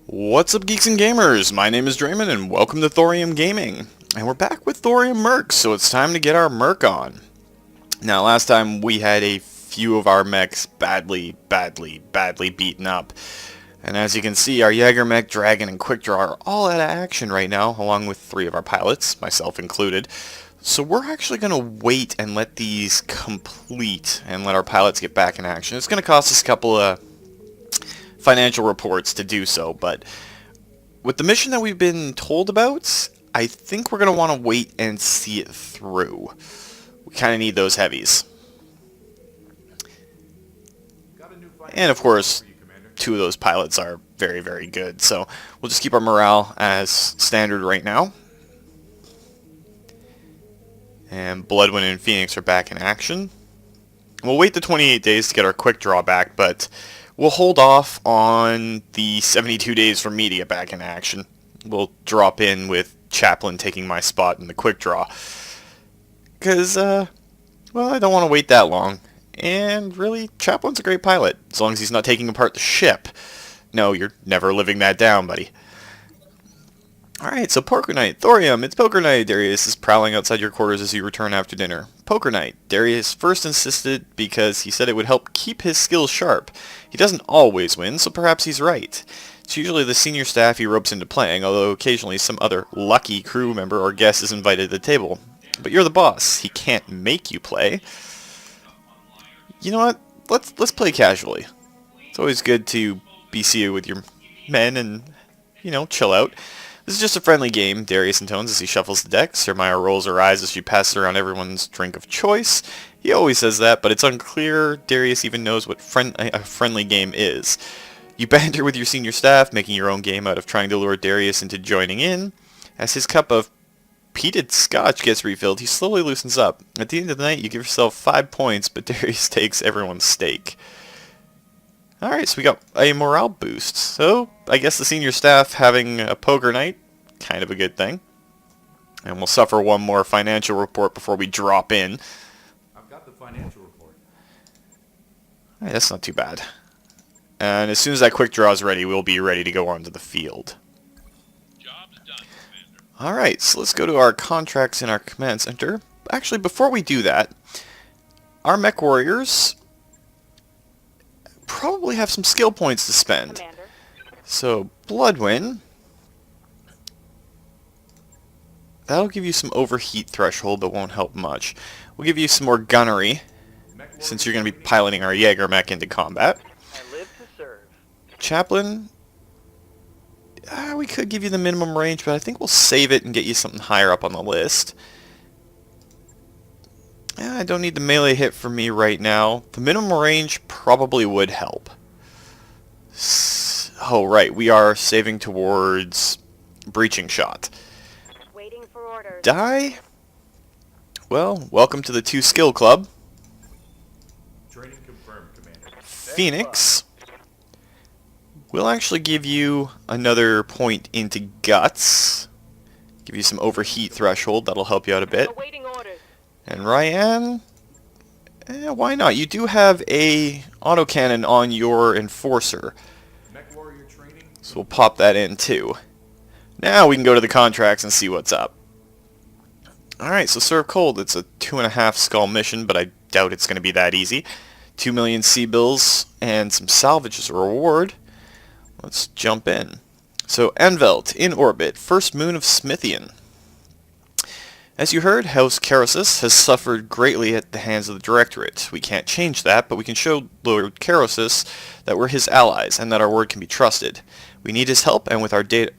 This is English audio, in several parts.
What's up, geeks and gamers? My name is Drementfh and welcome to Thorium Gaming. And we're back with Thorium Mercs, so it's time to get our Merc on. Now, last time we had a few of our mechs badly beaten up. And as you can see, our Jägermech, Dragon, and Quickdraw are all out of action right now, along with 3 of our pilots, myself included. So we're actually going to wait and let these complete and let our pilots get back in action. It's going to cost us a couple of financial reports to do so, but with the mission that we've been told about, I think we're going to want to wait and see it through. We kind of need those heavies. And of course, 2 of those pilots are very good, so we'll just keep our morale as standard right now. And Bloodwind and Phoenix are back in action. We'll wait the 28 days to get our quick draw back, but we'll hold off on the 72 days for me to get back in action. We'll drop in with Chaplain taking my spot in the quick draw. Because, well, I don't want to wait that long. And really, Chaplain's a great pilot, as long as he's not taking apart the ship. No, you're never living that down, buddy. Alright, so Poker Night. Thorium, it's Poker Night. Darius is prowling outside your quarters as you return after dinner. Poker Night. Darius first insisted because he said it would help keep his skills sharp. He doesn't always win, so perhaps he's right. It's usually the senior staff he ropes into playing, although occasionally some other lucky crew member or guest is invited to the table. But you're the boss. He can't make you play. You know what? Let's play casually. It's always good to be seated with your men and, you know, chill out. This is just a friendly game, Darius intones as he shuffles the decks. Hermione rolls her eyes as she passes around everyone's drink of choice. He always says that, but it's unclear Darius even knows what a friendly game is. You banter with your senior staff, making your own game out of trying to lure Darius into joining in. As his cup of peated scotch gets refilled, he slowly loosens up. At the end of the night, you give yourself 5 points, but Darius takes everyone's stake. Alright, so we got a morale boost. So, I guess the senior staff having a poker night, kind of a good thing. And we'll suffer one more financial report before we drop in. I've got the financial report. Alright, that's not too bad. And as soon as that quick draw is ready, we'll be ready to go onto the field. Job's done, Commander. Alright, so let's go to our contracts in our command center. Actually, before we do that, our mech warriors probably have some skill points to spend. Commander. So, Bloodwind, that'll give you some overheat threshold, but won't help much. We'll give you some more gunnery, since you're going to be piloting our Jägermech into combat. I live to serve. Chaplain, we could give you the minimum range, but I think we'll save it and get you something higher up on the list. I don't need the melee hit for me right now. The minimum range probably would help. Oh, right, we are saving towards breaching shot. Waiting for orders. Die? Well, welcome to the 2 skill club. Training confirmed, Commander. Phoenix, we'll actually give you another point into guts. Give you some overheat threshold, that'll help you out a bit. Awaiting orders. And Ryan, why not? You do have a autocannon on your enforcer, Mech warrior training. so we'll pop that in too. Now we can go to the contracts and see what's up. Alright, so Serve Cold, it's a 2.5 skull mission, but I doubt it's going to be that easy. 2 million sea bills and some salvage as a reward. Let's jump in. So, Anvelt, in orbit, first moon of Smithian. As you heard, House Kerosis has suffered greatly at the hands of the Directorate. We can't change that, but we can show Lord Kerosis that we're his allies and that our word can be trusted. We need his help and with our data,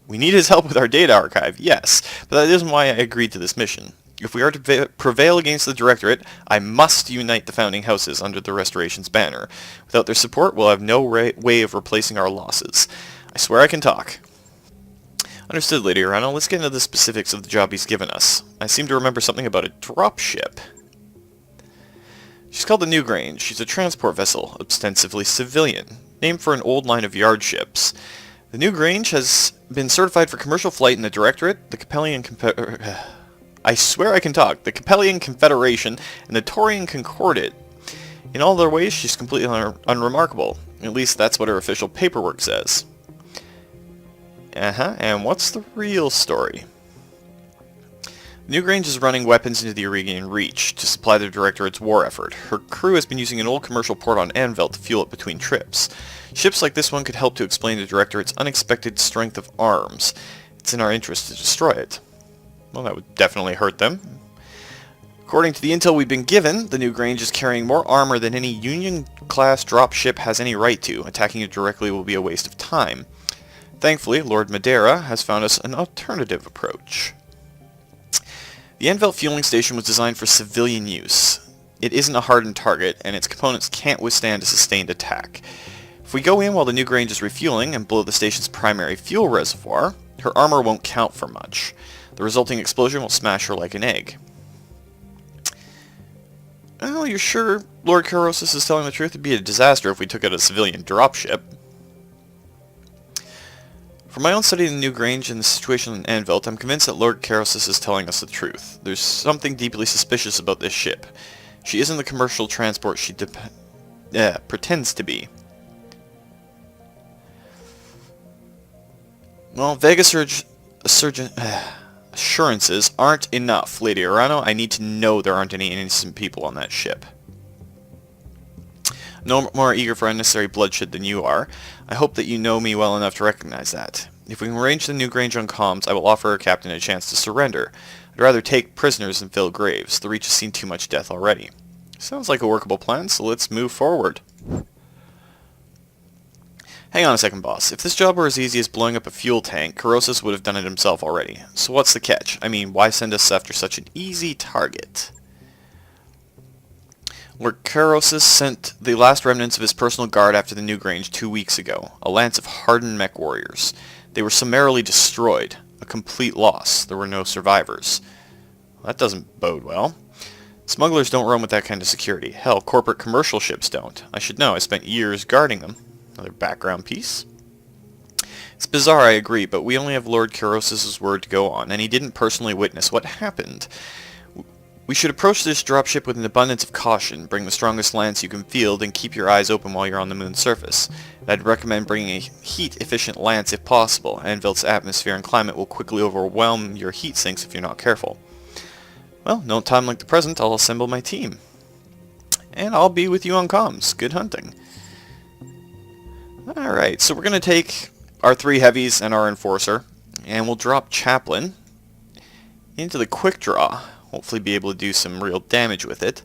we need his help with our data archive, yes, but that isn't why I agreed to this mission. If we are to prevail against the Directorate, I must unite the founding houses under the Restoration's banner. Without their support, we'll have no way of replacing our losses. I swear I can talk. Understood, Lady Urano. Let's get into the specifics of the job he's given us. I seem to remember something about a dropship. She's called the Newgrange. She's a transport vessel, ostensibly civilian, named for an old line of yard ships. The Newgrange has been certified for commercial flight in the Directorate, the Capellian I swear I can talk. The Capellian Confederation and the Thorium Concordat. In all their ways, she's completely unremarkable. At least that's what her official paperwork says. And what's the real story? Newgrange is running weapons into the Irigian Reach to supply the Directorate's war effort. Her crew has been using an old commercial port on Anvil to fuel it between trips. Ships like this one could help to explain the Directorate's unexpected strength of arms. It's in our interest to destroy it. Well, that would definitely hurt them. According to the intel we've been given, the Newgrange is carrying more armor than any Union-class dropship has any right to. Attacking it directly will be a waste of time. Thankfully, Lord Madeira has found us an alternative approach. The Anvil fueling station was designed for civilian use. It isn't a hardened target, and its components can't withstand a sustained attack. If we go in while the Newgrange is refueling and blow the station's primary fuel reservoir, her armor won't count for much. The resulting explosion will smash her like an egg. Well, you're sure Lord Carosis is telling the truth? It'd be a disaster if we took out a civilian dropship. From my own study of the Newgrange and the situation in Anvil, I'm convinced that Lord Carosis is telling us the truth. There's something deeply suspicious about this ship. She isn't the commercial transport she pretends to be. Well, assurances aren't enough, Lady Arano. I need to know there aren't any innocent people on that ship. No more eager for unnecessary bloodshed than you are. I hope that you know me well enough to recognize that. If we can arrange the Newgrange on comms, I will offer our captain a chance to surrender. I'd rather take prisoners than fill graves. The Reach has seen too much death already. Sounds like a workable plan, so let's move forward. Hang on a second, boss. If this job were as easy as blowing up a fuel tank, Carosis would have done it himself already. So what's the catch? I mean, why send us after such an easy target? Lord Carosis sent the last remnants of his personal guard after the Newgrange 2 weeks ago, a lance of hardened mech warriors. They were summarily destroyed, a complete loss. There were no survivors. Well, that doesn't bode well. Smugglers don't roam with that kind of security. Hell, corporate commercial ships don't. I should know, I spent years guarding them. Another background piece. It's bizarre, I agree, but we only have Lord Carosis' word to go on, and he didn't personally witness what happened. We should approach this dropship with an abundance of caution, bring the strongest lance you can field, and keep your eyes open while you're on the moon's surface. I'd recommend bringing a heat-efficient lance if possible. Anvil's atmosphere and climate will quickly overwhelm your heat sinks if you're not careful. Well, no time like the present, I'll assemble my team. And I'll be with you on comms. Good hunting. Alright, so we're going to take our 3 heavies and our enforcer, and we'll drop Chaplain into the quick draw. Hopefully be able to do some real damage with it.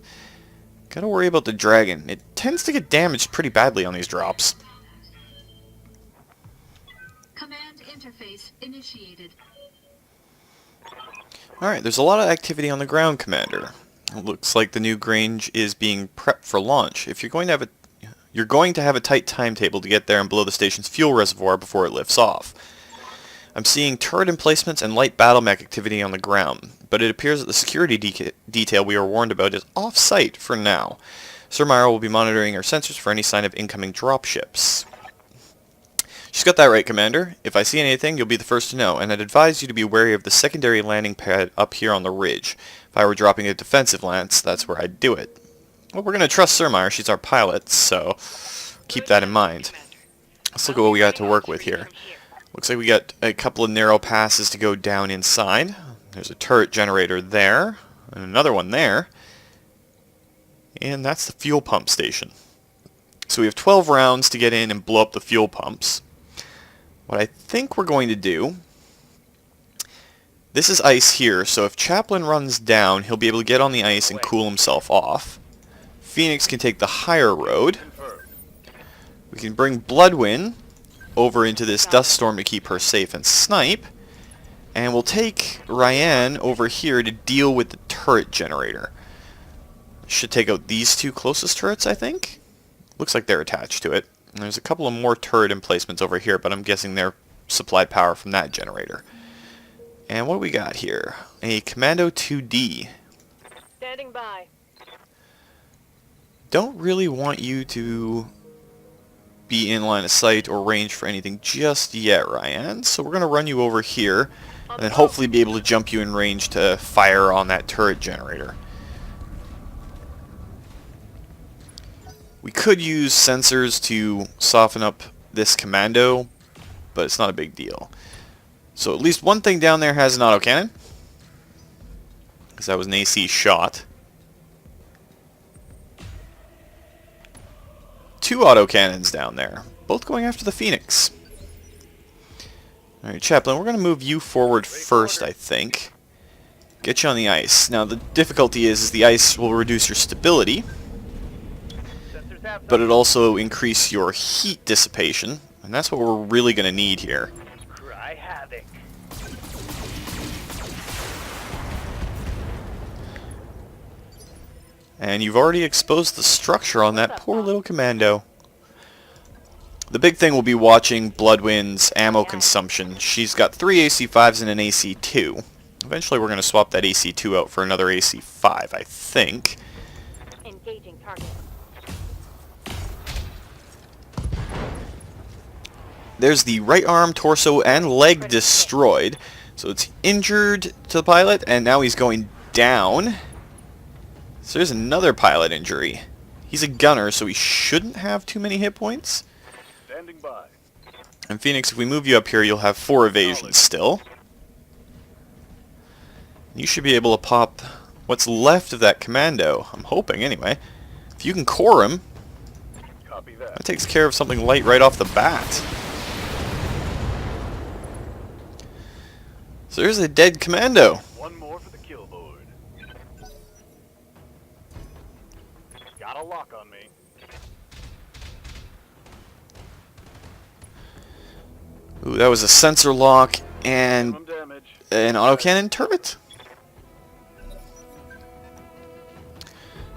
Gotta worry about the dragon. It tends to get damaged pretty badly on these drops. Command interface initiated. Alright, there's a lot of activity on the ground, Commander. It looks like the Newgrange is being prepped for launch. If you're going to have a tight timetable to get there and blow the station's fuel reservoir before it lifts off. I'm seeing turret emplacements and light battle mech activity on the ground, but it appears that the security detail we were warned about is off-site for now. Sir Myra will be monitoring our sensors for any sign of incoming dropships. She's got that right, Commander. If I see anything, you'll be the first to know, and I'd advise you to be wary of the secondary landing pad up here on the ridge. If I were dropping a defensive lance, that's where I'd do it. Well, we're going to trust Sir Myra. She's our pilot, so keep that in mind. Let's look at what we got to work with here. Looks like we got a couple of narrow passes to go down inside. There's a turret generator there, and another one there. And that's the fuel pump station. So we have 12 rounds to get in and blow up the fuel pumps. What I think we're going to do... This is ice here, so if Chaplain runs down, he'll be able to get on the ice and cool himself off. Phoenix can take the higher road. We can bring Bloodwind over into this dust storm to keep her safe and snipe. And we'll take Ryan over here to deal with the turret generator. Should take out these 2 closest turrets, I think. Looks like they're attached to it. And there's a couple of more turret emplacements over here, but I'm guessing they're supplied power from that generator. And what do we got here? A Commando 2D. Standing by. Don't really want you to be in line of sight or range for anything just yet, Ryan. So we're going to run you over here, and then hopefully be able to jump you in range to fire on that turret generator. We could use sensors to soften up this commando, but it's not a big deal. So at least one thing down there has an autocannon, because that was an AC shot. 2 autocannons down there, both going after the Phoenix. Alright, Chaplain, we're going to move you forward first, I think. Get you on the ice. Now, the difficulty is the ice will reduce your stability, but it also increase your heat dissipation, and that's what we're really going to need here. Cry havoc. And you've already exposed the structure on that poor little commando. The big thing will be watching Bloodwind's ammo consumption. She's got 3 AC5s and an AC2. Eventually we're going to swap that AC2 out for another AC5, I think. Engaging target. There's the right arm, torso, and leg destroyed. So it's injured to the pilot, and now he's going down. So there's another pilot injury. He's a gunner, so he shouldn't have too many hit points. Standing by. And Phoenix, if we move you up here, you'll have 4 evasions still. You should be able to pop what's left of that commando. I'm hoping, anyway. If you can core him, Copy that. that takes care of something light right off the bat. So there's a dead commando. One more for the kill board. Got a lock on me. Ooh, that was a sensor lock and Minimum damage. an autocannon turret.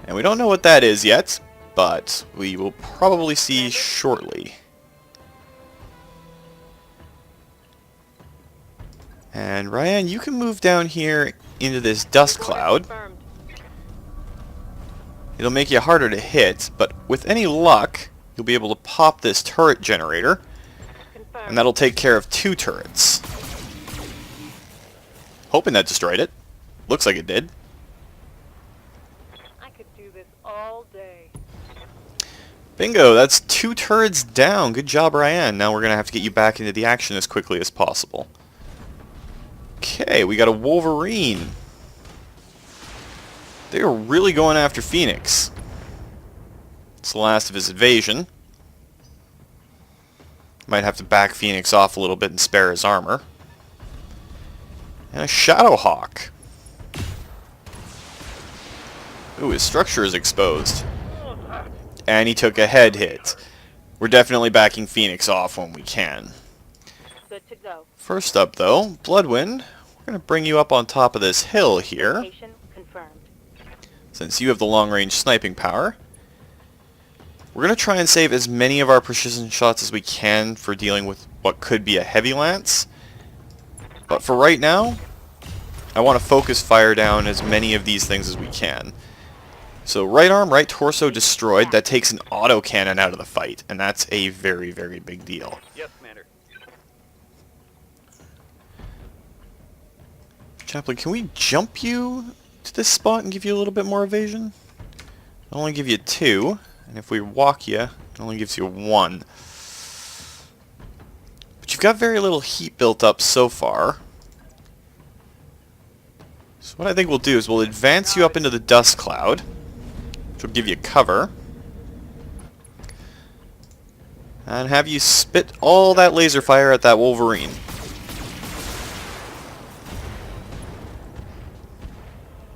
And we don't know what that is yet, but we will probably see shortly. And Ryan, you can move down here into this dust cloud. Confirmed. It'll make you harder to hit, but with any luck, you'll be able to pop this turret generator, Confirmed. and that'll take care of 2 turrets. Hoping that destroyed it. Looks like it did. I could do this all day. Bingo, that's 2 turrets down. Good job, Ryan. Now we're going to have to get you back into the action as quickly as possible. Okay, we got a Wolverine. They are really going after Phoenix. It's the last of his invasion. Might have to back Phoenix off a little bit and spare his armor. And a Shadowhawk. Ooh, his structure is exposed. And he took a head hit. We're definitely backing Phoenix off when we can. Good to go. First up, though, Bloodwind. We're going to bring you up on top of this hill here, Location confirmed. since you have the long-range sniping power. We're going to try and save as many of our precision shots as we can for dealing with what could be a heavy lance. But for right now, I want to focus fire down as many of these things as we can. So right arm, right torso destroyed. That takes an autocannon out of the fight, and that's a very, very big deal. Yes, Commander. Chaplain, can we jump you to this spot and give you a little bit more evasion? I'll only give you 2, and if we walk you, it only gives you 1. But you've got very little heat built up so far. So what I think we'll do is we'll advance you up into the dust cloud, which will give you cover, and have you spit all that laser fire at that Wolverine.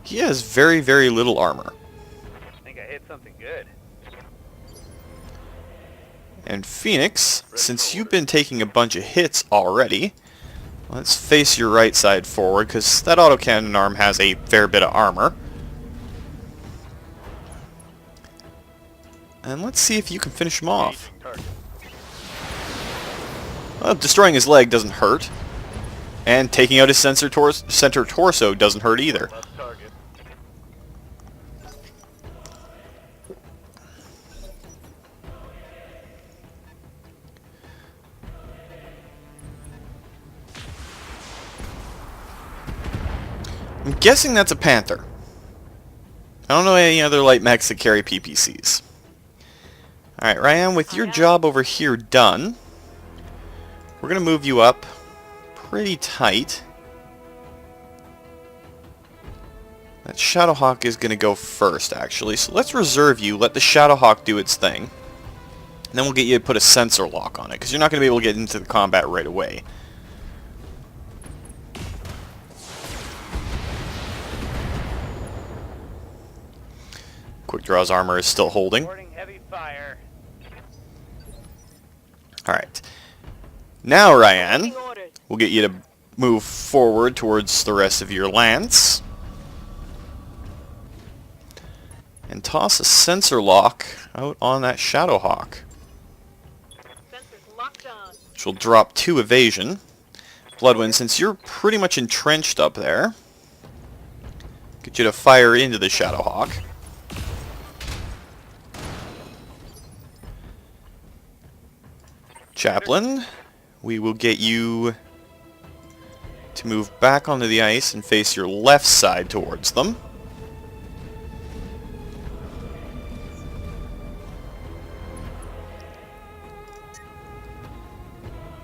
He has very, very little armor. I think I hit something good. And Phoenix, since you've been taking a bunch of hits already, let's face your right side forward, because that autocannon arm has a fair bit of armor. And let's see if you can finish him off. Target. Well, destroying his leg doesn't hurt. And taking out his center torso doesn't hurt either. Left target. I'm guessing that's a Panther. I don't know any other light mechs that carry PPCs. Alright, Ryan, with your job over here done, we're going to move you up pretty tight. That Shadowhawk is going to go first, actually. So let's reserve you, let the Shadowhawk do its thing. And then we'll get you to put a sensor lock on it, because you're not going to be able to get into the combat right away. Quick Draw's armor is still holding. Reporting heavy fire. Alright. Now, Ryan, Awaiting orders. we'll get you to move forward towards the rest of your lance. And toss a sensor lock out on that Shadowhawk, Sensors locked on. which will drop 2 evasion. Bloodwind, since you're pretty much entrenched up there, get you to fire into the Shadowhawk. Chaplain, we will get you to move back onto the ice and face your left side towards them.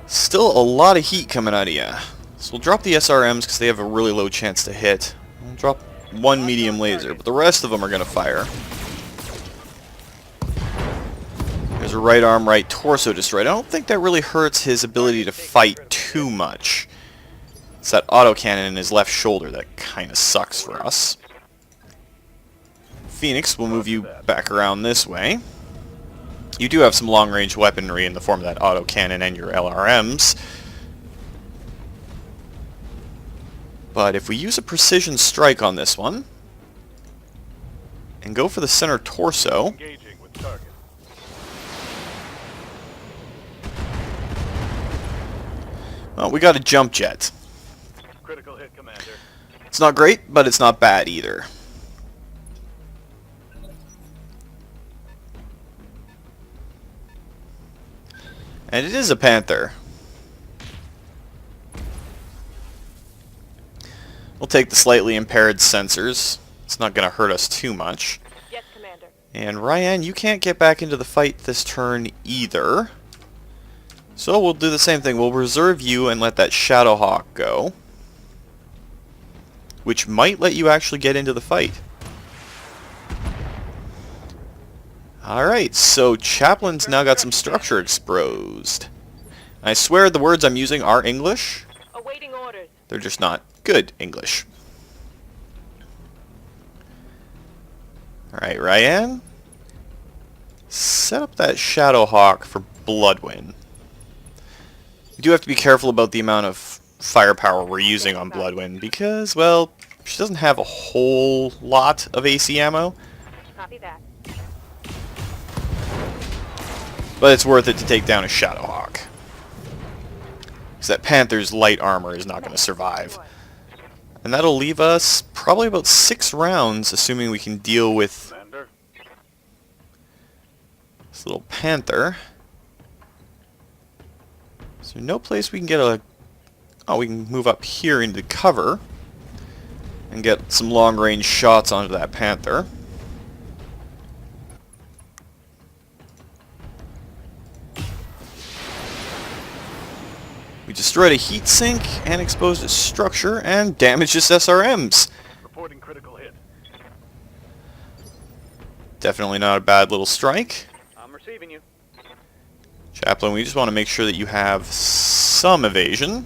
Still a lot of heat coming out of you. So we'll drop the SRMs because they have a really low chance to hit. We'll drop 1 medium laser, but the rest of them are going to fire. There's a right arm, right torso destroyed. I don't think that really hurts his ability to fight too much. It's that autocannon in his left shoulder that kind of sucks for us. Phoenix will move you back around this way. You do have some long-range weaponry in the form of that autocannon and your LRMs. But if we use a precision strike on this one, and go for the center torso, Engaging with target. well, we got a jump jet. Critical hit, Commander. It's not great, but it's not bad either. And it is a Panther. We'll take the slightly impaired sensors. It's not going to hurt us too much. Yes, Commander. And Ryan, you can't get back into the fight this turn either. So we'll do the same thing. We'll reserve you and let that Shadowhawk go, which might let you actually get into the fight. Alright, so Chaplain's now got some structure exposed. I swear the words I'm using are English. Awaiting orders. They're just not good English. Alright, Ryan. Set up that Shadowhawk for Bloodwind. You do have to be careful about the amount of firepower we're using on Bloodwind because, well, she doesn't have a whole lot of AC ammo. Copy that. But it's worth it to take down a Shadowhawk. Because that Panther's light armor is not going to survive. And that'll leave us probably about 6 rounds, assuming we can deal with Commander. this little Panther. So no place we can get a... Oh, we can move up here into cover and get some long-range shots onto that Panther. We destroyed a heat sink and exposed its structure and damaged its SRMs. Reporting critical hit. Definitely not a bad little strike. I'm receiving you. Chaplain, we just want to make sure that you have some evasion.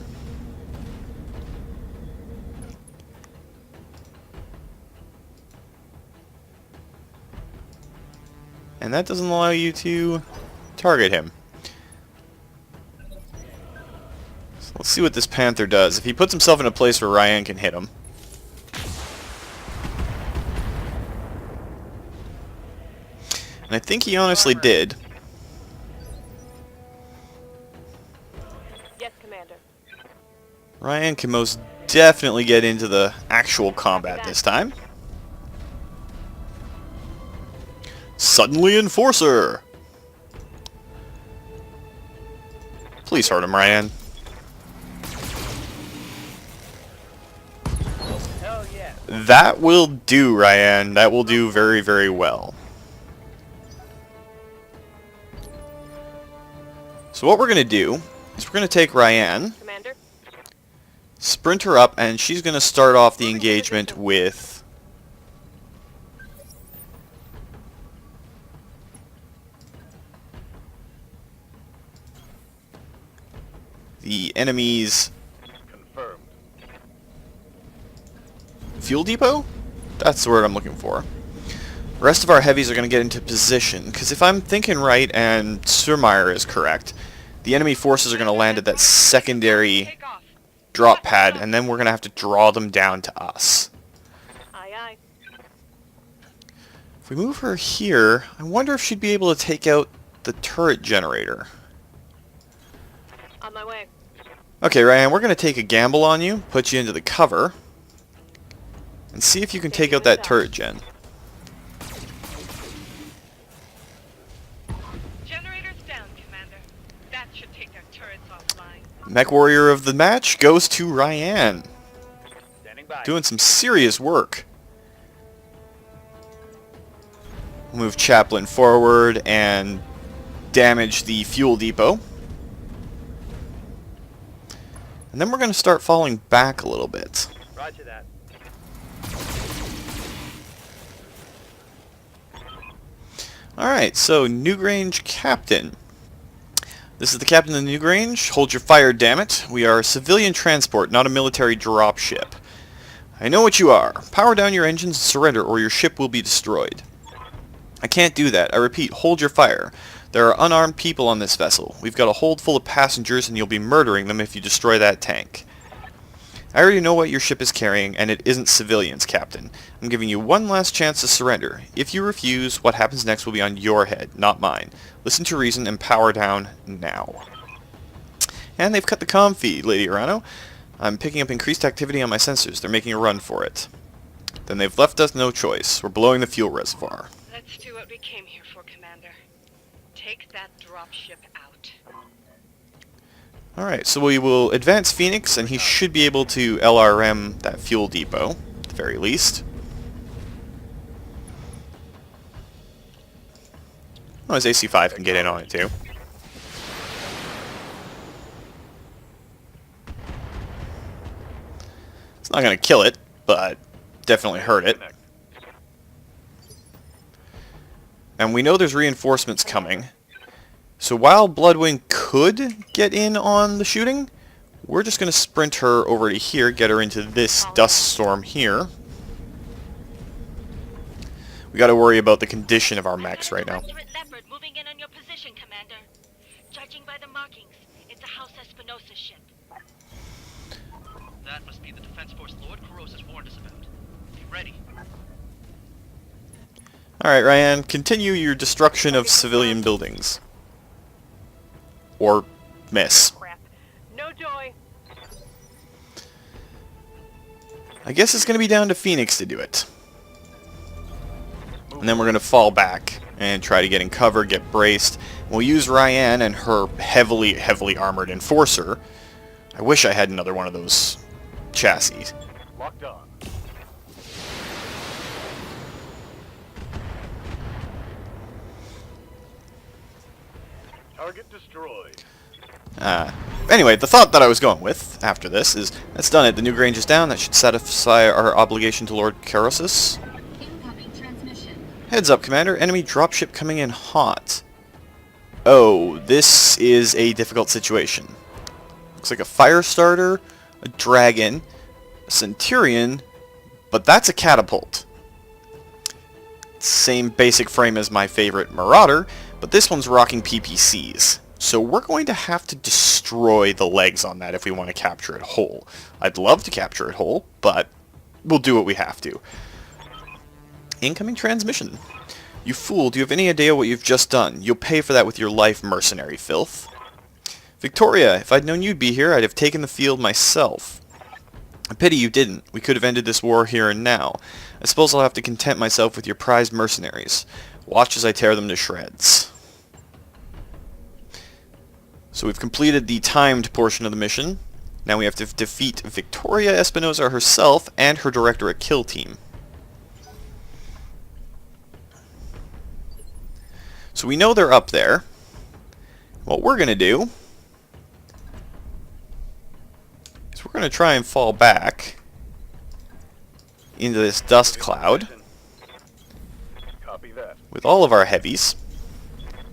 And that doesn't allow you to target him. So let's see what this Panther does. If he puts himself in a place where Ryan can hit him. And I think he honestly did. Yes, Commander. Ryan can most definitely get into the actual combat this time. Suddenly Enforcer! Please hurt him, Ryan. Hell yeah. That will do, Ryan. That will do very, very well. So what we're going to do is we're going to take Ryan, Commander. sprint her up, and she's going to start off the engagement with the enemy's Confirmed. fuel depot? That's the word I'm looking for. The rest of our heavies are going to get into position, because if I'm thinking right and Surmeyer is correct, the enemy forces are going to land at that secondary drop pad, and then we're going to have to draw them down to us. Aye, aye. If we move her here, I wonder if she'd be able to take out the turret generator. On my way. Okay, Ryan, we're going to take a gamble on you, put you into the cover, and see if you can take out that turret gen. Generators down, Commander. That should take their turrets offline. Mech Warrior of the match goes to Ryan. Standing by. Doing some serious work. Move Chaplain forward and damage the fuel depot. And then we're going to start falling back a little bit. Roger that. Alright, so Newgrange Captain. This is the captain of the Newgrange. Hold your fire, damn it. We are a civilian transport, not a military dropship. I know what you are. Power down your engines and surrender, or your ship will be destroyed. I can't do that. I repeat, hold your fire. There are unarmed people on this vessel. We've got a hold full of passengers, and you'll be murdering them if you destroy that tank. I already know what your ship is carrying, and it isn't civilians, Captain. I'm giving you one last chance to surrender. If you refuse, what happens next will be on your head, not mine. Listen to reason and power down now. And they've cut the comm feed, Lady Urano. I'm picking up increased activity on my sensors. They're making a run for it. Then they've left us no choice. We're blowing the fuel reservoir. Let's do what we came here for, Commander. Take that dropship out. Alright, so we will advance Phoenix, and he should be able to LRM that fuel depot, at the very least. Oh, his AC-5 can get in on it too. It's not going to kill it, but definitely hurt it. And we know there's reinforcements coming. So while Bloodwing could get in on the shooting, we're just going to sprint her over to here, get her into this dust storm here. We got to worry about the condition of our mechs right now. Leopard moving in on your position, Commander. Judging by the markings, it's a House Espinosa ship. That must be the Defense Force Lord Kuros has warned us about. Be ready. Alright, Ryan, continue your destruction of civilian buildings. Or miss. Crap. No joy. I guess it's going to be down to Phoenix to do it. And then we're going to fall back and try to get in cover, get braced. We'll use Ryan and her heavily armored enforcer. I wish I had another one of those chassis. Locked on. Target destroyed. Anyway, the thought that I was going with after this is, that's done it. The Newgrange is down. That should satisfy our obligation to Lord Kerosis. Incoming transmission. Heads up, Commander. Enemy dropship coming in hot. Oh, this is a difficult situation. Looks like a fire starter, a dragon, a centurion, but that's a catapult. Same basic frame as my favorite Marauder, but this one's rocking PPCs. So we're going to have to destroy the legs on that if we want to capture it whole. I'd love to capture it whole, but we'll do what we have to. Incoming transmission. You fool, do you have any idea what you've just done? You'll pay for that with your life, mercenary filth. Victoria, if I'd known you'd be here, I'd have taken the field myself. A pity you didn't. We could have ended this war here and now. I suppose I'll have to content myself with your prized mercenaries. Watch as I tear them to shreds. So we've completed the timed portion of the mission. Now we have to defeat Victoria Espinosa herself and her Directorate kill team. So we know they're up there. What we're going to do So we're going to try and fall back into this dust cloud Copy that. with all of our heavies,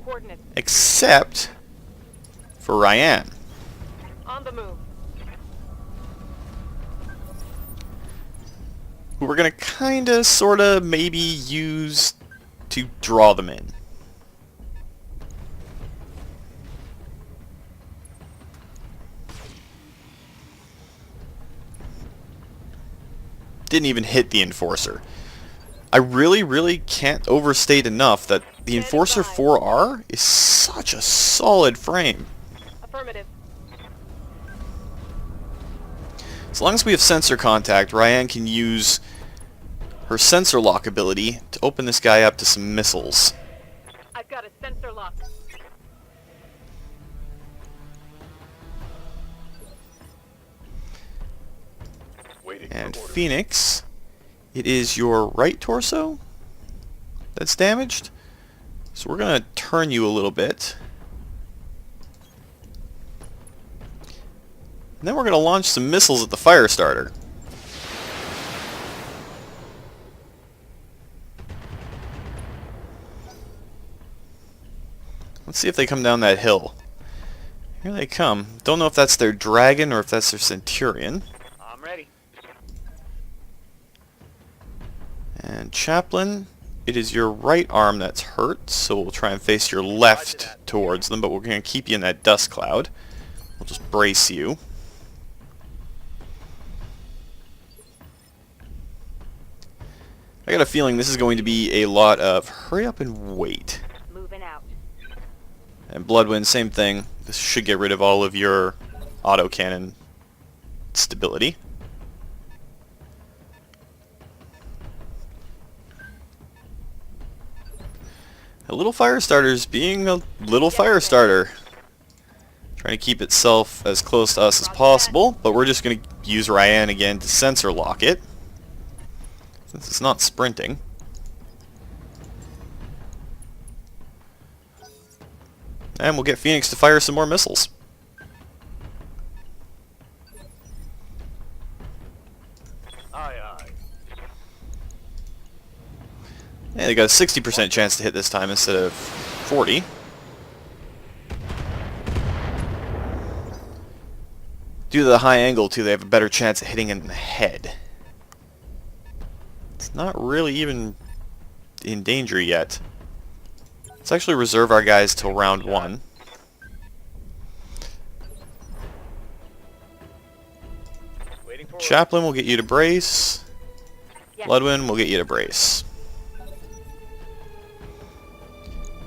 Coordinates. except for Ryan. On the move. Who we're going to kinda, sorta, maybe use to draw them in. Didn't even hit the Enforcer. I really can't overstate enough that the Enforcer 4R is such a solid frame. Affirmative. As long as we have sensor contact, Ryan can use her sensor lock ability to open this guy up to some missiles. I've got a sensor lock. Waiting And for orders. Phoenix, it is your right torso that's damaged. So we're going to turn you a little bit. And then we're going to launch some missiles at the fire starter. Let's see if they come down that hill. Here they come. Don't know if that's their dragon or if that's their centurion. I'm ready. And Chaplain, it is your right arm that's hurt, so we'll try and face your left towards them, but we're going to keep you in that dust cloud. We'll just brace you. I got a feeling this is going to be a lot of hurry up and wait. Moving out. And Bloodwind, same thing. This should get rid of all of your autocannon stability. A little fire starter's being a little fire starter. Trying to keep itself as close to us as possible, but we're just going to use Ryan again to sensor lock it, since it's not sprinting. And we'll get Phoenix to fire some more missiles. Aye, aye. Yeah, they got a 60% chance to hit this time instead of 40. Due to the high angle, too, they have a better chance of hitting in the head. It's not really even in danger yet. Let's actually reserve our guys till round 1. Waiting for Chaplain will get you to brace. Yes. Bloodwind will get you to brace.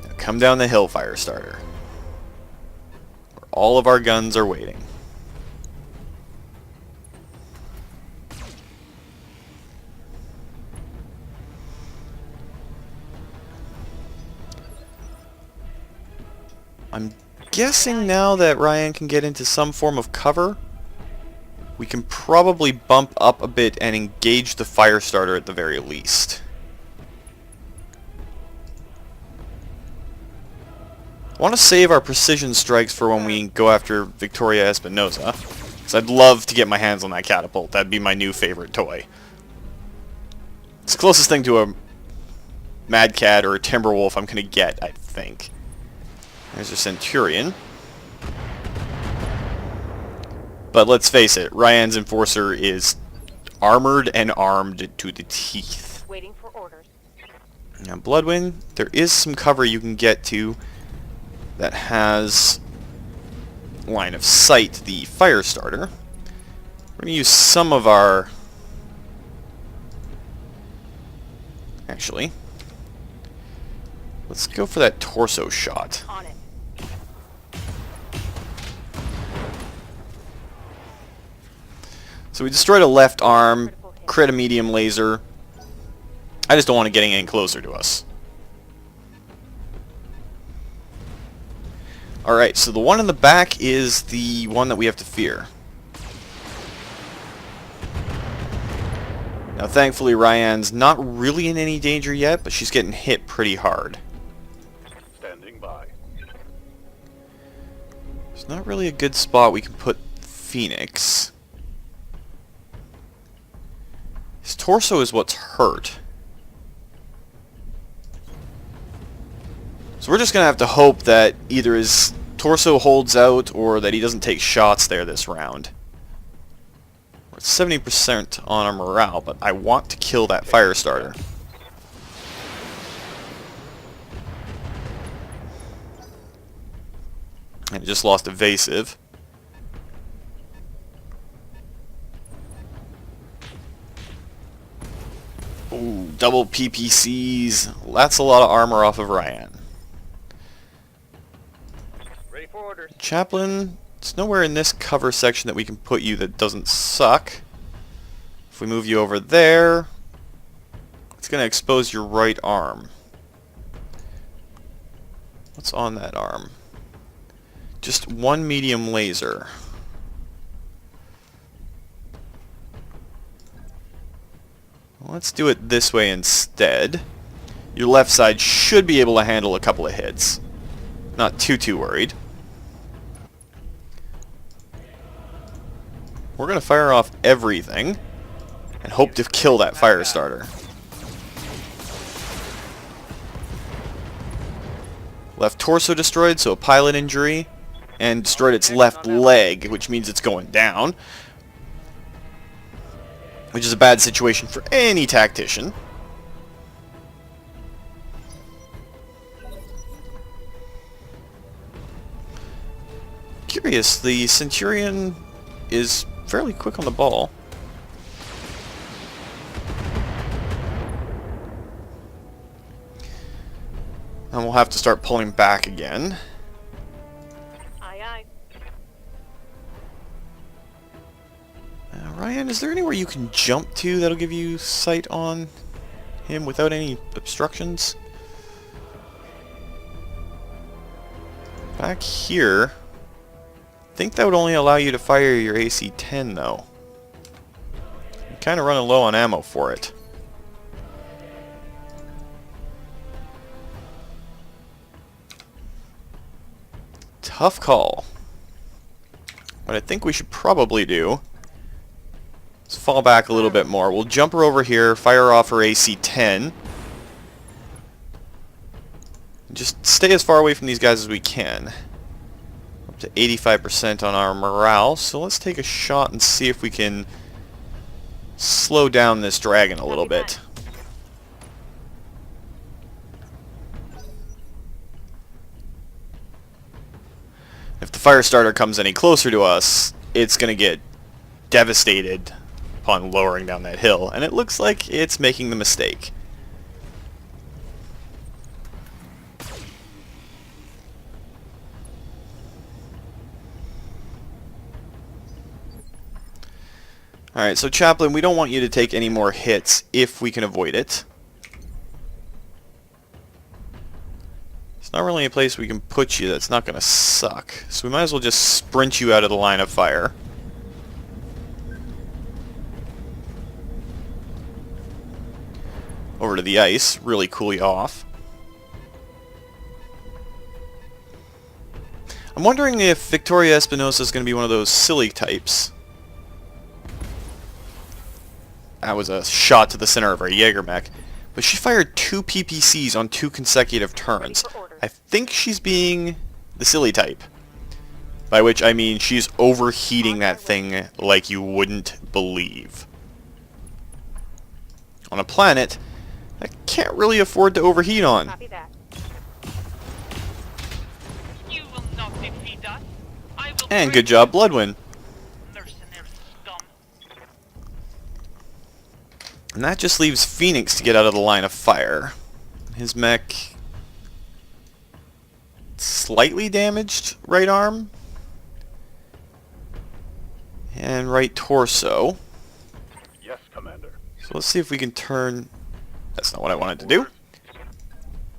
Now come down the hill, fire starter. Where all of our guns are waiting. I'm guessing now that Ryan can get into some form of cover, we can probably bump up a bit and engage the fire starter at the very least. I want to save our precision strikes for when we go after Victoria Espinosa, because I'd love to get my hands on that catapult. That'd be my new favorite toy. It's the closest thing to a Mad Cat or a Timberwolf I'm going to get, I think. There's a Centurion. But let's face it, Ryan's Enforcer is armored and armed to the teeth. Waiting for orders. Now, Bloodwind, there is some cover you can get to that has line of sight, the fire starter. We're going to use some of our... Actually, let's go for that torso shot. On it. So we destroyed a left arm, crit a medium laser. I just don't want it getting any closer to us. Alright, so the one in the back is the one that we have to fear. Now thankfully Ryan's not really in any danger yet, but she's getting hit pretty hard. standing by. There's not really a good spot we can put Phoenix. His torso is what's hurt. So we're just going to have to hope that either his torso holds out or that he doesn't take shots there this round. We're at 70% on our morale, but I want to kill that fire starter. And just lost evasive. Ooh, double PPCs. That's a lot of armor off of Ryan. Ready for orders. Chaplain, it's nowhere in this cover section that we can put you that doesn't suck. If we move you over there, it's going to expose your right arm. What's on that arm? Just one medium laser. Let's do it this way instead. Your left side should be able to handle a couple of hits. Not too worried. We're going to fire off everything and hope to kill that fire starter. Left torso destroyed, so a pilot injury, and destroyed its left leg, which means it's going down. Which is a bad situation for any tactician. Curious, the Centurion is fairly quick on the ball. And we'll have to start pulling back again. Aye, aye. Ryan, is there anywhere you can jump to that'll give you sight on him without any obstructions? Back here, I think that would only allow you to fire your AC-10 though. I'm kind of running low on ammo for it. Tough call. What I think we should probably do is fall back a little bit more. We'll jump her over here, fire off her AC-10. Just stay as far away from these guys as we can. Up to 85% on our morale, so let's take a shot and see if we can slow down this dragon a little bit. If the fire starter comes any closer to us, it's going to get devastated upon lowering down that hill, and it looks like it's making the mistake. Alright, so Chaplain, we don't want you to take any more hits if we can avoid it. It's not really a place we can put you that's not going to suck. So we might as well just sprint you out of the line of fire. Over to the ice, really cool you off. I'm wondering if Victoria Espinosa is going to be one of those silly types. That was a shot to the center of our Jaeger mech. But she fired 2 PPCs on 2 consecutive turns. I think she's being the silly type. By which I mean she's overheating that thing like you wouldn't believe. On a planet I can't really afford to overheat on. Copy that. You will not defeat us. I will And good job, Bloodwind. mercenary scum. And that just leaves Phoenix to get out of the line of fire. His mech slightly damaged right arm and right torso. Yes, Commander. So let's see if we can turn... That's not what I wanted to do.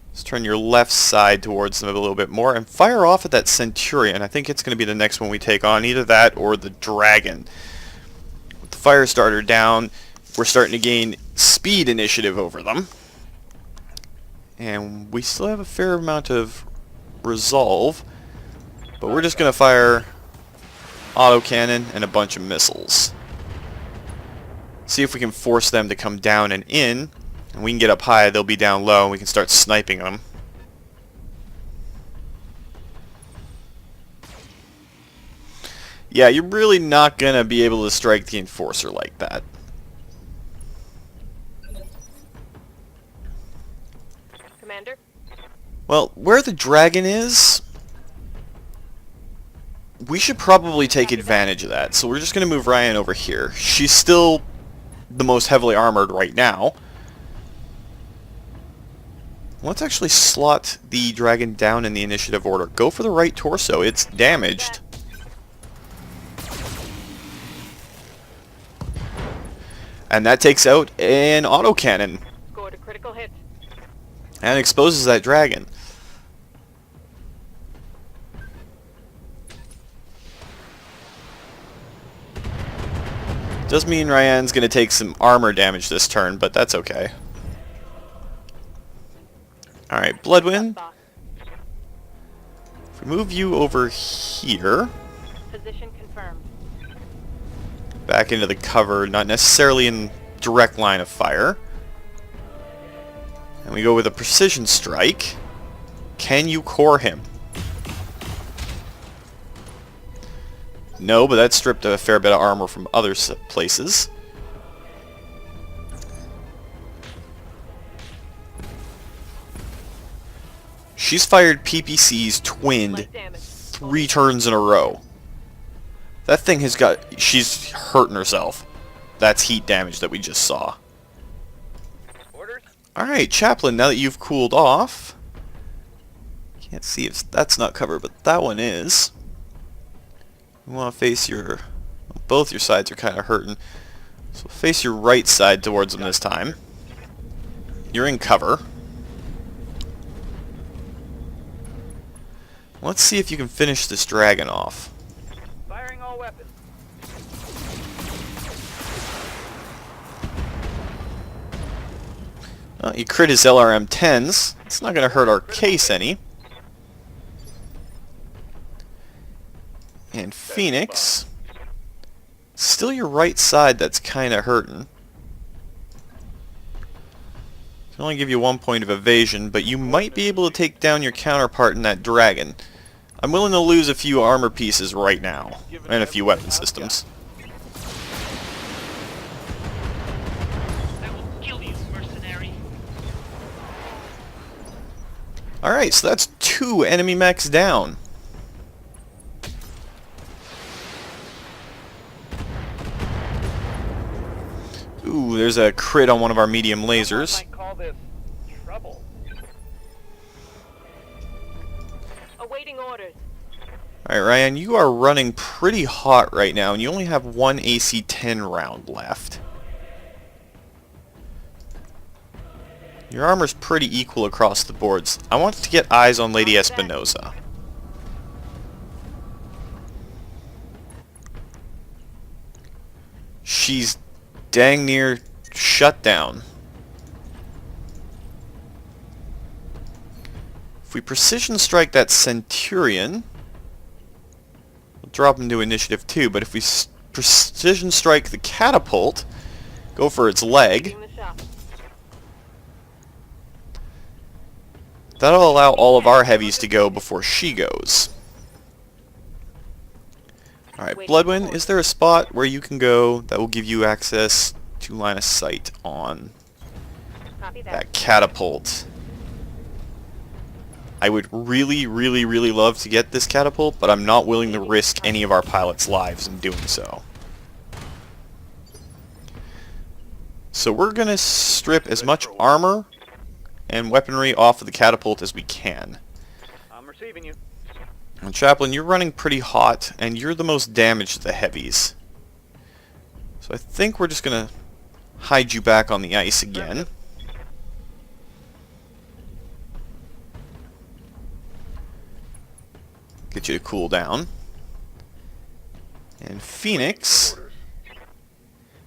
Let's turn your left side towards them a little bit more and fire off at that Centurion. I think it's going to be the next one we take on, either that or the Dragon. With the fire starter down, we're starting to gain speed initiative over them. And we still have a fair amount of resolve, but we're just going to fire autocannon and a bunch of missiles. See if we can force them to come down and in. And we can get up high, they'll be down low, and we can start sniping them. Yeah, you're really not going to be able to strike the Enforcer like that. Commander? Well, where the dragon is, we should probably take advantage of that. So we're just going to move Ryan over here. She's still the most heavily armored right now. Let's actually slot the dragon down in the initiative order. Go for the right torso. It's damaged. And that takes out an autocannon. Scored a critical hit. And exposes that dragon. Does mean Ryan's going to take some armor damage this turn, but that's okay. Alright, Bloodwind. If we move you over here, Position confirmed. back into the cover, not necessarily in direct line of fire. And we go with a precision strike. Can you core him? No, but that stripped a fair bit of armor from other places. She's fired PPCs twinned 3 turns in a row. That thing has got... she's hurting herself. That's heat damage that we just saw. Orders? Alright, Chaplain, now that you've cooled off... Can't see if that's not covered, but that one is. You want to face your... both your sides are kind of hurting. So face your right side towards them this time. You're in cover. Let's see if you can finish this dragon off. Firing all weapons. Well, you crit his LRM-10s. It's not going to hurt our case any. And Phoenix. Still your right side that's kind of hurting. Can only give you 1 point of evasion, but you might be able to take down your counterpart in that dragon. I'm willing to lose a few armor pieces right now, and a few weapon systems. I will kill you, mercenary. Alright, so that's 2 enemy mechs down. Ooh, there's a crit on one of our medium lasers. Might call this trouble. Awaiting orders. Alright, Ryan, you are running pretty hot right now, and you only have 1 AC-10 round left. Your armor's pretty equal across the boards. I want to get eyes on Lady Espinosa. She's dang near shut down. If we precision strike that Centurion, we'll drop him to initiative 2, but if we precision strike the catapult, go for its leg, Taking the shot. that'll allow all of our heavies to go before she goes. Alright, Bloodwind, is there a spot where you can go that will give you access to line of sight on Copy that. that catapult? I would really, really, really love to get this catapult, but I'm not willing to risk any of our pilots' lives in doing so. So we're going to strip as much armor and weaponry off of the catapult as we can. I'm receiving you. And Chaplain, you're running pretty hot, and you're the most damaged to the heavies. So I think we're just going to hide you back on the ice again. Get you to cool down. And Phoenix,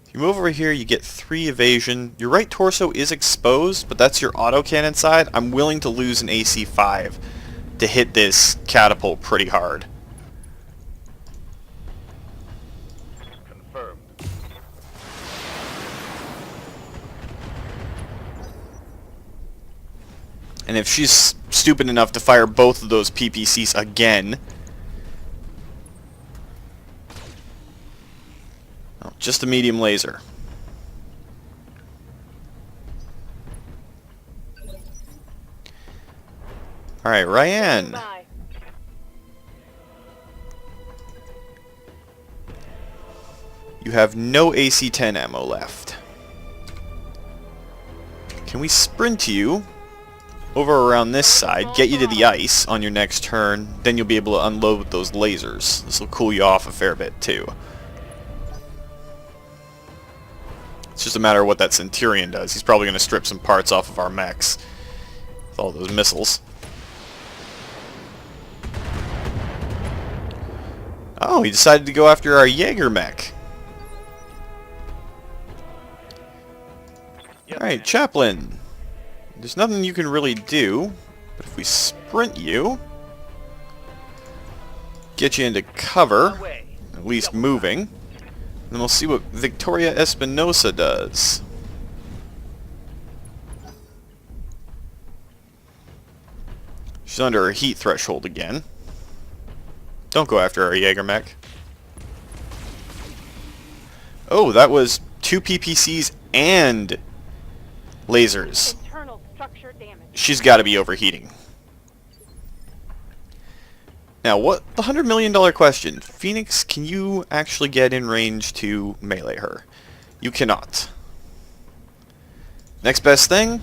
if you move over here, you get 3 evasion. Your right torso is exposed, but that's your autocannon side. I'm willing to lose an AC-5 to hit this catapult pretty hard. Confirmed. And if she's stupid enough to fire both of those PPCs again... Oh, just a medium laser. Alright, Ryan. Bye. You have no AC-10 ammo left. Can we sprint you over around this side, get you to the ice on your next turn, then you'll be able to unload with those lasers. This will cool you off a fair bit too. It's just a matter of what that Centurion does. He's probably going to strip some parts off of our mechs with all those missiles. Oh, he decided to go after our Jaeger mech. Alright, Chaplain. There's nothing you can really do, but if we sprint you, get you into cover, at least moving, then we'll see what Victoria Espinosa does. She's under her heat threshold again. Don't go after our Jaeger mech. Oh, that was 2 PPCs and lasers. Internal structure damage. She's got to be overheating. Now, what the $100 million question? Phoenix, can you actually get in range to melee her? You cannot. Next best thing,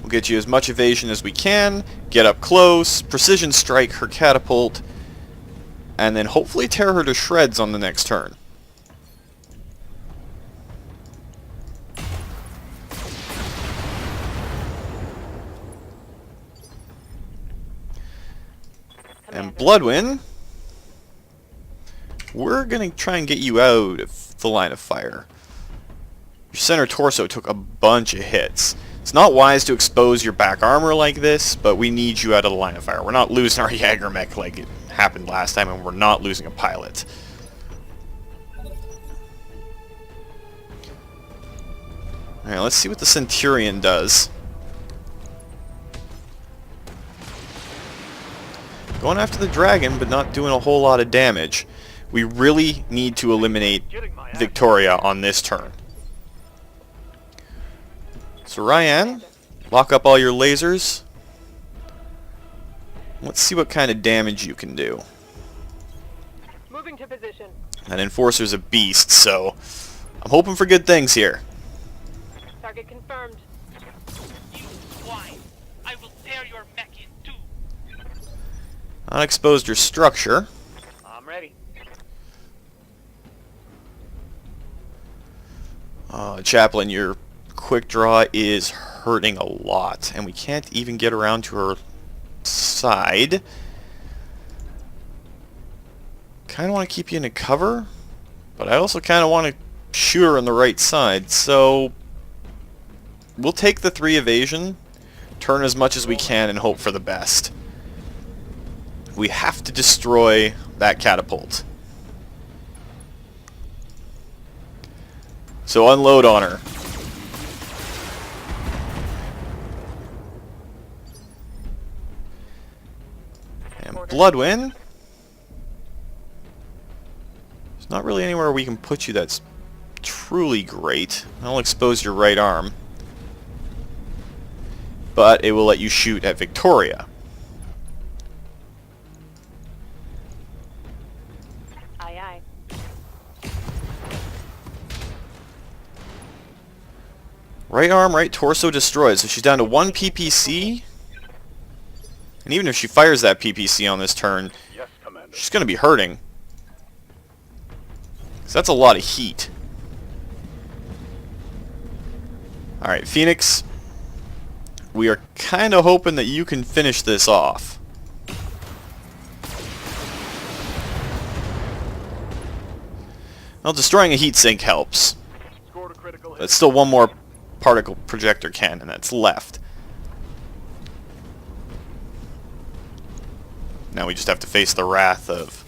we'll get you as much evasion as we can, get up close, precision strike her catapult, and then hopefully tear her to shreds on the next turn. And Bloodwind, we're going to try and get you out of the line of fire. Your center torso took a bunch of hits. It's not wise to expose your back armor like this, but we need you out of the line of fire. We're not losing our Jaeger mech like it happened last time, and we're not losing a pilot. Alright, let's see what the Centurion does. Going after the dragon, but not doing a whole lot of damage. We really need to eliminate Victoria on this turn. So Ryan, lock up all your lasers. Let's see what kind of damage you can do. Moving to position. That Enforcer's a beast, so I'm hoping for good things here. Target confirmed. You swine! I will tear your mech in two! Unexposed your structure. I'm ready. Chaplain, your quick draw is hurting a lot, and we can't even get around to her side. Kind of want to keep you in a cover, but I also kind of want to shoot her on the right side, so we'll take the 3 evasion, turn as much as we can, and hope for the best. We have to destroy that catapult. So unload on her. And Bloodwind. There's not really anywhere we can put you that's truly great. I'll expose your right arm. But it will let you shoot at Victoria. Aye, aye. Right arm, right torso destroyed. So she's down to 1 PPC. And even if she fires that PPC on this turn, she's going to be hurting. 'Cause that's a lot of heat. Alright, Phoenix. We are kind of hoping that you can finish this off. Well, destroying a heat sink helps. That's still one more particle projector cannon that's left. Now we just have to face the wrath of...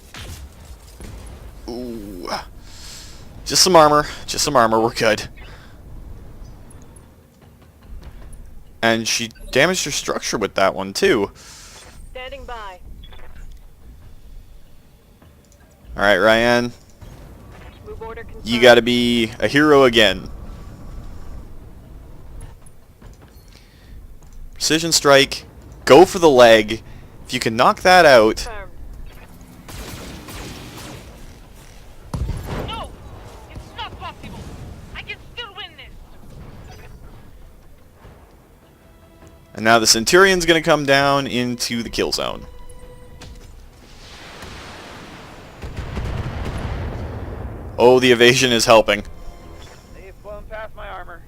Ooh. Just some armor. Just some armor. We're good. And she damaged her structure with that one, too. Standing by. Alright, Ryan. Move order confirmed. You gotta be a hero again. Precision strike. Go for the leg. If you can knock that out... Confirmed. No! It's not possible! I can still win this! And now the Centurion's gonna come down into the kill zone. Oh, the evasion is helping. They've blown past my armor.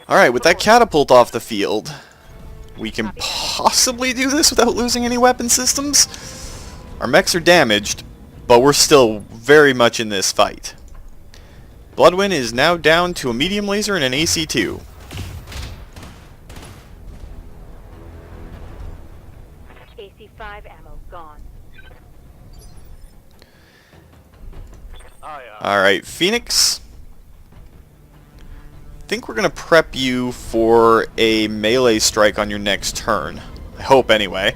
Alright, with that catapult off the field, we can possibly do this without losing any weapon systems. Our mechs are damaged, but we're still very much in this fight. Bloodwind is now down to a medium laser and an AC-2. AC-5 ammo gone. Alright, Phoenix. I think we're going to prep you for a melee strike on your next turn. I hope, anyway.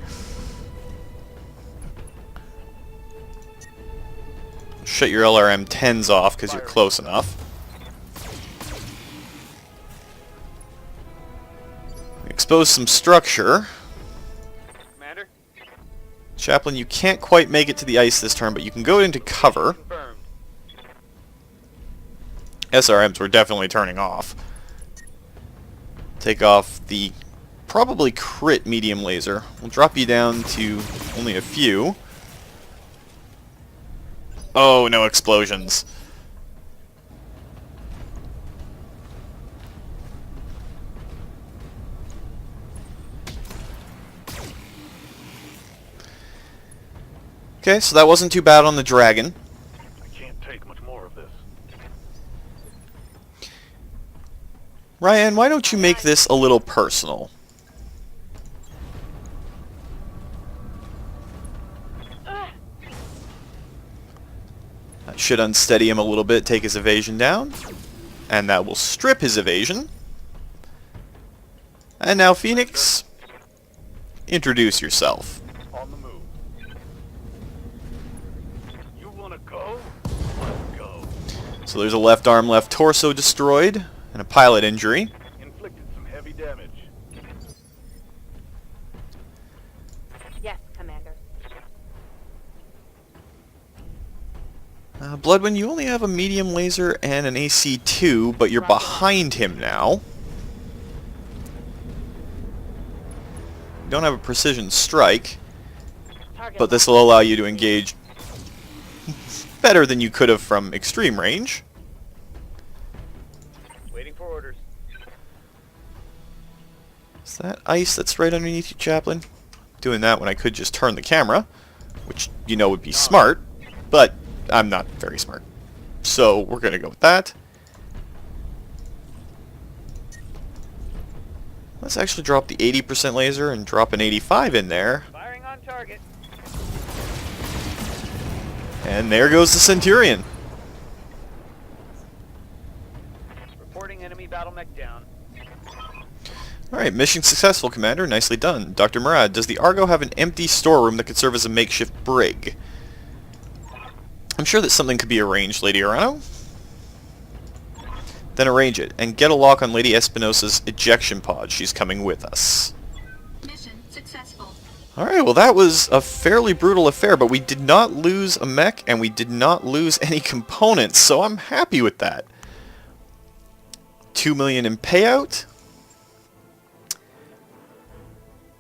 Shut your LRM-10s off because you're close enough. Expose some structure. Commander? Chaplain, you can't quite make it to the ice this turn, but you can go into cover. Confirmed. SRMs were definitely turning off. Take off the probably crit medium laser. We'll drop you down to only a few. Oh, no explosions. Okay, so that wasn't too bad on the dragon. I can't take much more of this. Ryan, why don't you make this a little personal? That should unsteady him a little bit, take his evasion down. And that will strip his evasion. And now, Phoenix, introduce yourself. On the move. You wanna go? Let's go. So there's a left arm, left torso destroyed, and a pilot injury. Inflicted some heavy damage. Yes, Commander. Bloodwind, you only have a medium laser and an AC-2, but you're behind him now. You don't have a precision strike, Target but this will allow you to engage better than you could have from extreme range. waiting for orders. Is that ice that's right underneath you, Chaplain? Doing that when I could just turn the camera, which you know would be smart, but I'm not very smart. So we're going to go with that. Let's actually drop the 80% laser and drop an 85 in there. Firing on target. And there goes the Centurion. Reporting enemy battle mech down. Alright, mission successful, Commander. Nicely done. Dr. Murad, does the Argo have an empty storeroom that could serve as a makeshift brig? I'm sure that something could be arranged, Lady Arano. Then arrange it, and get a lock on Lady Espinosa's ejection pod. She's coming with us. Mission successful. Alright, well that was a fairly brutal affair, but we did not lose a mech, and we did not lose any components, so I'm happy with that. 2 million in payout.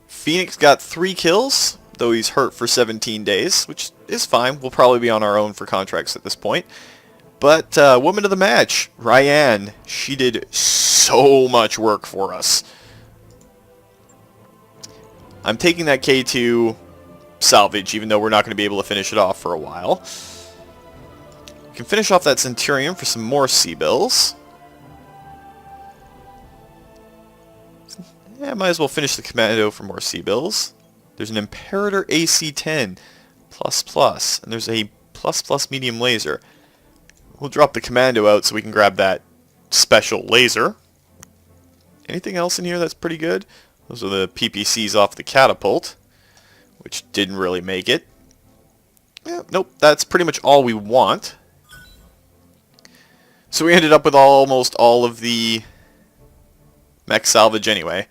Phoenix got 3 kills, though he's hurt for 17 days, which is fine. We'll probably be on our own for contracts at this point. But woman of the match, Ryan, she did so much work for us. I'm taking that K2 salvage, even though we're not going to be able to finish it off for a while. We can finish off that Centurion for some more C-bills. Yeah, might as well finish the Commando for more C-bills. There's an Imperator AC-10 ++, and there's a ++ medium laser. We'll drop the Commando out so we can grab that special laser. Anything else in here that's pretty good? Those are the PPCs off the catapult, which didn't really make it. Yeah, nope, that's pretty much all we want. So we ended up with almost all of the mech salvage anyway.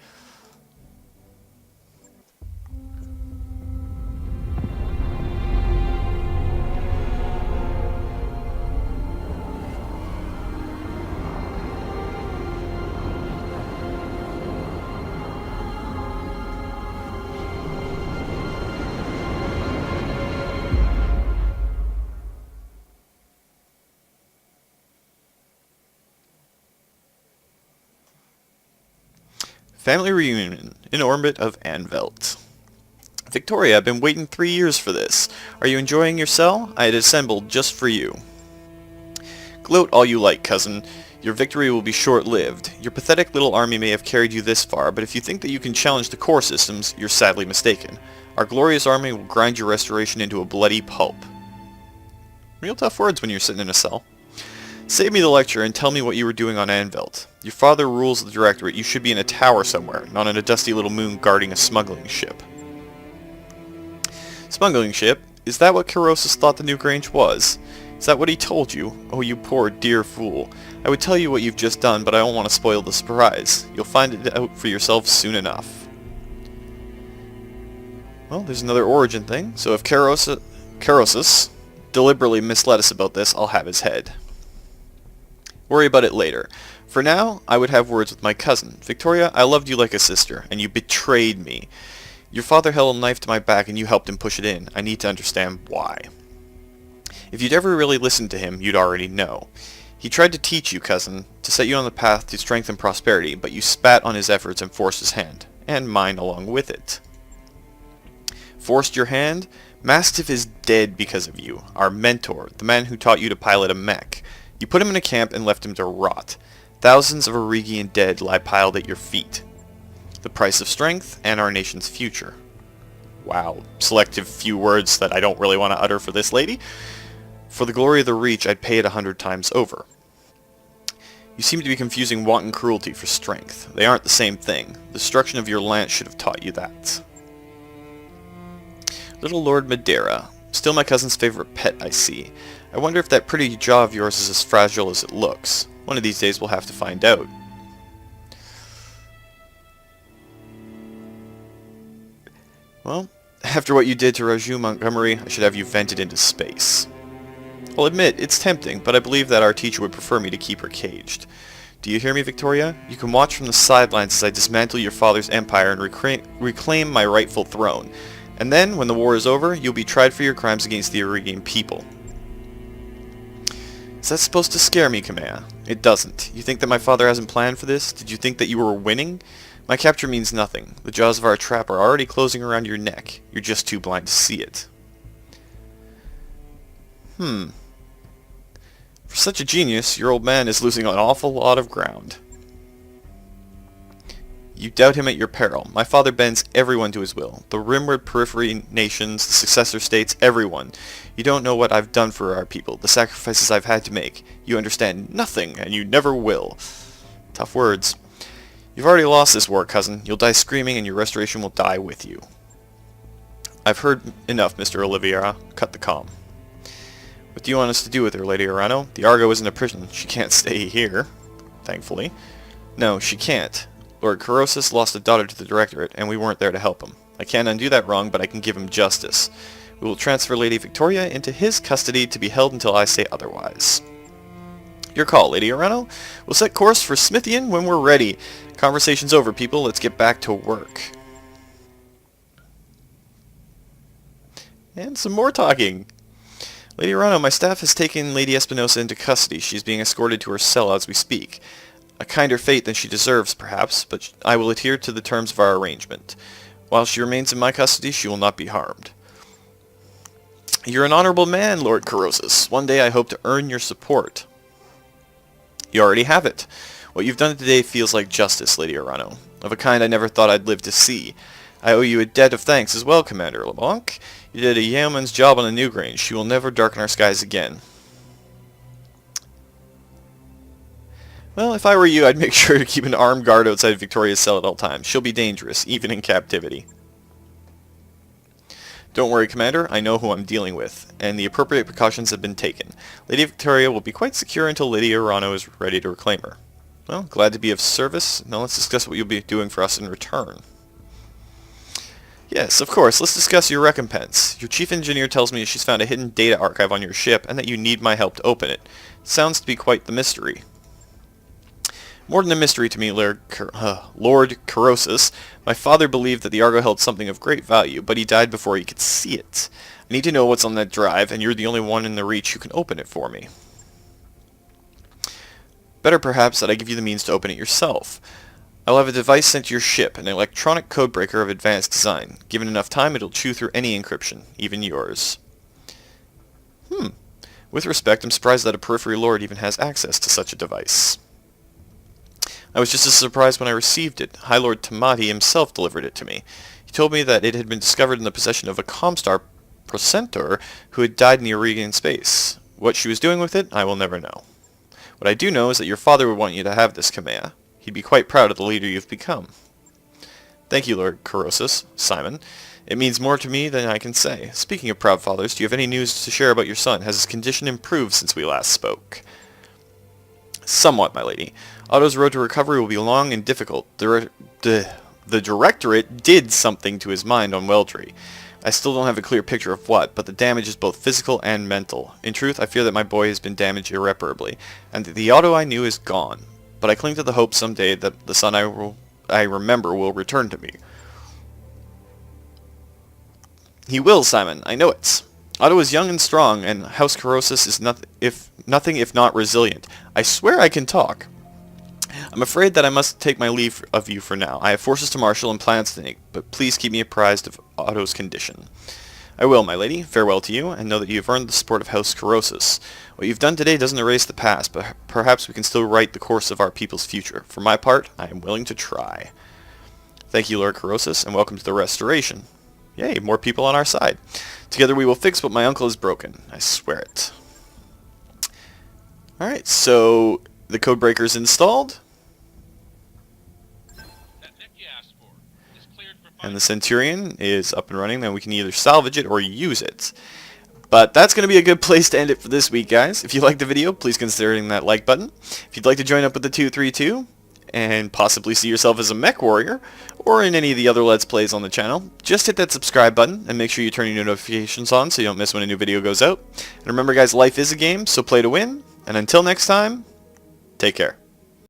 Family reunion in orbit of Anvelt. Victoria, I've been waiting 3 years for this. Are you enjoying your cell? I had assembled just for you. Gloat all you like, cousin. Your victory will be short-lived. Your pathetic little army may have carried you this far, but if you think that you can challenge the core systems, you're sadly mistaken. Our glorious army will grind your restoration into a bloody pulp. Real tough words when you're sitting in a cell. Save me the lecture and tell me what you were doing on Anvelt. Your father rules the directorate. You should be in a tower somewhere, not on a dusty little moon guarding a smuggling ship. Smuggling ship? Is that what Kairos thought the new Grange was? Is that what he told you? Oh, you poor dear fool. I would tell you what you've just done, but I don't want to spoil the surprise. You'll find it out for yourself soon enough. Well, there's another origin thing, so if Kairos deliberately misled us about this, I'll have his head. Worry about it later. For now, I would have words with my cousin. Victoria, I loved you like a sister, and you betrayed me. Your father held a knife to my back and you helped him push it in. I need to understand why. If you'd ever really listened to him, you'd already know. He tried to teach you, cousin, to set you on the path to strength and prosperity, but you spat on his efforts and forced his hand, and mine along with it. Forced your hand? Mastiff is dead because of you, our mentor, the man who taught you to pilot a mech. You put him in a camp and left him to rot. Thousands of Auregian dead lie piled at your feet. The price of strength and our nation's future. Wow, selective few words that I don't really want to utter for this lady. For the glory of the Reach, I'd pay it 100 times over. You seem to be confusing wanton cruelty for strength. They aren't the same thing. The destruction of your lance should have taught you that. Little Lord Madeira. Still my cousin's favorite pet, I see. I wonder if that pretty jaw of yours is as fragile as it looks. One of these days we'll have to find out. Well, after what you did to Raju Montgomery, I should have you vented into space. I'll admit, it's tempting, but I believe that our teacher would prefer me to keep her caged. Do you hear me, Victoria? You can watch from the sidelines as I dismantle your father's empire and reclaim my rightful throne. And then, when the war is over, you'll be tried for your crimes against the Auregian people. Is that supposed to scare me, Kamea? It doesn't. You think that my father hasn't planned for this? Did you think that you were winning? My capture means nothing. The jaws of our trap are already closing around your neck. You're just too blind to see it. For such a genius, your old man is losing an awful lot of ground. You doubt him at your peril. My father bends everyone to his will. The Rimward periphery nations, the successor states, everyone. You don't know what I've done for our people, the sacrifices I've had to make. You understand nothing, and you never will. Tough words. You've already lost this war, cousin. You'll die screaming, and your restoration will die with you. I've heard enough, Mr. Oliveira. Cut the comm. What do you want us to do with her, Lady Arano? The Argo isn't a prison. She can't stay here. Thankfully. No, she can't. Lord Kairos lost a daughter to the Directorate, and we weren't there to help him. I can't undo that wrong, but I can give him justice. We will transfer Lady Victoria into his custody to be held until I say otherwise. Your call, Lady Arano. We'll set course for Smithian when we're ready. Conversation's over, people. Let's get back to work. And some more talking. Lady Arano, my staff has taken Lady Espinosa into custody. She's being escorted to her cell as we speak. A kinder fate than she deserves, perhaps, but I will adhere to the terms of our arrangement. While she remains in my custody, she will not be harmed. You're an honorable man, Lord Kairos. One day I hope to earn your support. You already have it. What you've done today feels like justice, Lady Arano, of a kind I never thought I'd live to see. I owe you a debt of thanks as well, Commander LeBlanc. You did a yeoman's job on the New Grange. She will never darken our skies again. Well, if I were you, I'd make sure to keep an armed guard outside Victoria's cell at all times. She'll be dangerous, even in captivity. Don't worry, Commander, I know who I'm dealing with, and the appropriate precautions have been taken. Lady Victoria will be quite secure until Lydia Rano is ready to reclaim her. Well, glad to be of service. Now let's discuss what you'll be doing for us in return. Yes, of course, let's discuss your recompense. Your chief engineer tells me she's found a hidden data archive on your ship, and that you need my help to open it. Sounds to be quite the mystery. More than a mystery to me, Lord Corrosus. My father believed that the Argo held something of great value, but he died before he could see it. I need to know what's on that drive, and you're the only one in the Reach who can open it for me. Better perhaps that I give you the means to open it yourself. I'll have a device sent to your ship, an electronic codebreaker of advanced design. Given enough time, it'll chew through any encryption, even yours. With respect, I'm surprised that a Periphery Lord even has access to such a device. I was just as surprised when I received it. High Lord Tamati himself delivered it to me. He told me that it had been discovered in the possession of a Comstar Procentaur who had died in the Aurigan space. What she was doing with it, I will never know. What I do know is that your father would want you to have this, Kamea. He'd be quite proud of the leader you've become. Thank you, Lord Corrosus, Simon. It means more to me than I can say. Speaking of proud fathers, do you have any news to share about your son? Has his condition improved since we last spoke? Somewhat, my lady. Otto's road to recovery will be long and difficult. The Directorate did something to his mind on Weldry. I still don't have a clear picture of what, but the damage is both physical and mental. In truth, I fear that my boy has been damaged irreparably, and that the Otto I knew is gone. But I cling to the hope someday that the son I remember will return to me. He will, Simon. I know it. Otto is young and strong, and House Corrosus is nothing if not resilient. I swear I can talk. I'm afraid that I must take my leave of you for now. I have forces to marshal and plans to make, but please keep me apprised of Otto's condition. I will, my lady. Farewell to you, and know that you have earned the support of House Corrosus. What you've done today doesn't erase the past, but perhaps we can still write the course of our people's future. For my part, I am willing to try. Thank you, Lord Corrosus, and welcome to the Restoration. Yay, more people on our side. Together we will fix what my uncle has broken. I swear it. Alright, so the codebreaker is installed. That Nick you asked for is cleared for And the Centurion is up and running. Then we can either salvage it or use it. But that's going to be a good place to end it for this week, guys. If you liked the video, please consider hitting that like button. If you'd like to join up with the 232 and possibly see yourself as a mech warrior, or in any of the other Let's Plays on the channel, just hit that subscribe button and make sure you turn your notifications on so you don't miss when a new video goes out. And remember, guys, life is a game, so play to win. And until next time, take care.